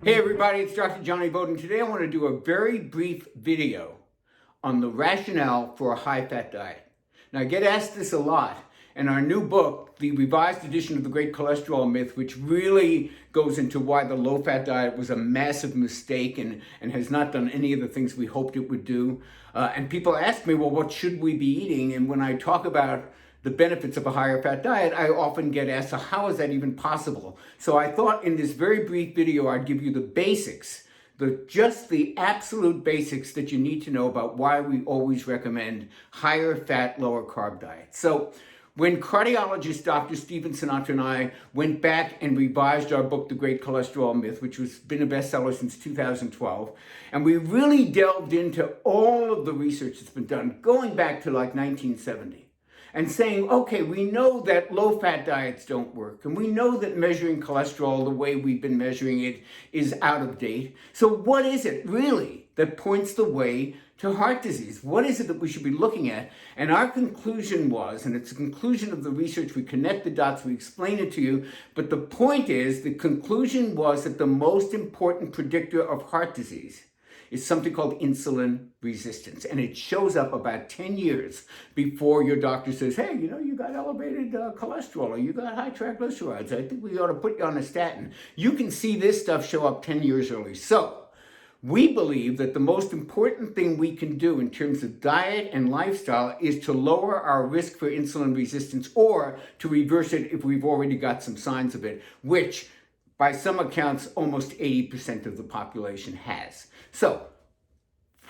Hey everybody, it's Dr. Jonny Bowden. Today I want to do a very brief video on the rationale for a high-fat diet. Now I get asked this a lot, and our new book, the revised edition of The Great Cholesterol Myth, which really goes into why the low-fat diet was a massive mistake and has not done any of the things we hoped it would do. And people ask me, well, what should we be eating? And when I talk about the benefits of a higher fat diet, I often get asked, so how is that even possible? So I thought in this very brief video, I'd give you the basics, just the absolute basics that you need to know about why we always recommend higher fat, lower carb diets. So when cardiologist Dr. Stephen Sinatra and I went back and revised our book, The Great Cholesterol Myth, which has been a bestseller since 2012, and we really delved into all of the research that's been done, going back to like 1970. And saying, okay, we know that low-fat diets don't work, and we know that measuring cholesterol the way we've been measuring it is out of date. So what is it really that points the way to heart disease? What is it that we should be looking at? And our conclusion was, and it's a conclusion of the research, we connect the dots, we explain it to you, but the point is, the conclusion was that the most important predictor of heart disease is something called insulin resistance. And it shows up about 10 years before your doctor says, hey, you got elevated cholesterol, or you got high triglycerides. I think we ought to put you on a statin. You can see this stuff show up 10 years early. So we believe that the most important thing we can do in terms of diet and lifestyle is to lower our risk for insulin resistance, or to reverse it if we've already got some signs of it, which by some accounts, almost 80% of the population has. So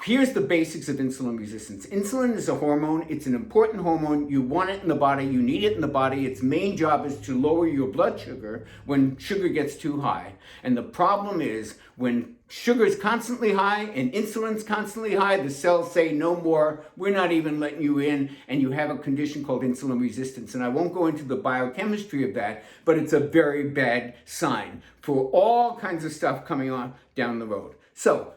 here's the basics of insulin resistance. Insulin is a hormone. It's an important hormone. You want it in the body. You need it in the body. Its main job is to lower your blood sugar when sugar gets too high. And the problem is when sugar is constantly high and insulin's constantly high, the cells say no more, we're not even letting you in, and you have a condition called insulin resistance. And I won't go into the biochemistry of that, but it's a very bad sign for all kinds of stuff coming on down the road. So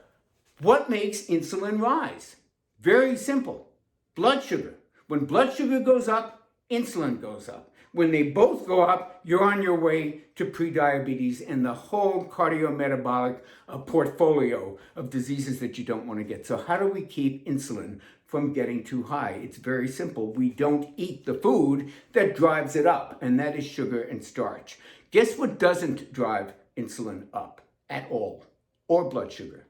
what makes insulin rise? Very simple. Blood sugar. When blood sugar goes up, insulin goes up. When they both go up, you're on your way to prediabetes and the whole cardiometabolic portfolio of diseases that you don't want to get. So how do we keep insulin from getting too high? It's very simple. We don't eat the food that drives it up, and that is sugar and starch. Guess what doesn't drive insulin up at all, or blood sugar?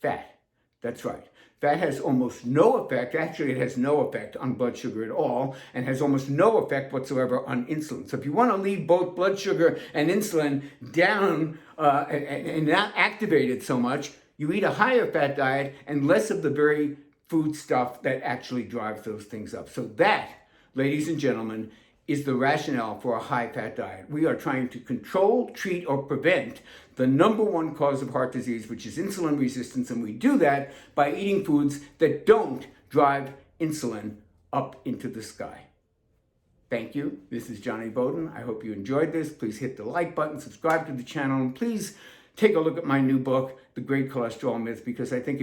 Fat. That's right. Fat has almost no effect, actually it has no effect on blood sugar at all, and has almost no effect whatsoever on insulin. So if you want to leave both blood sugar and insulin down and not activate it so much, you eat a higher fat diet and less of the very food stuff that actually drives those things up. So that, ladies and gentlemen, is the rationale for a high-fat diet. We are trying to control, treat, or prevent the number one cause of heart disease, which is insulin resistance, and we do that by eating foods that don't drive insulin up into the sky. Thank you. This is Jonny Bowden. I hope you enjoyed this. Please hit the like button, subscribe to the channel, and please take a look at my new book, The Great Cholesterol Myth, because I think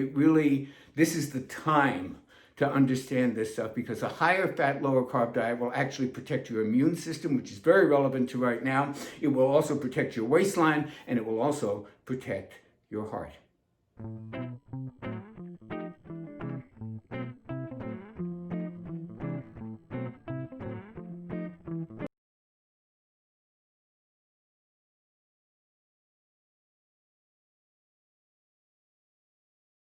this is the time to understand this stuff, because a higher fat, lower carb diet will actually protect your immune system, which is very relevant to right now. It will also protect your waistline, and it will also protect your heart.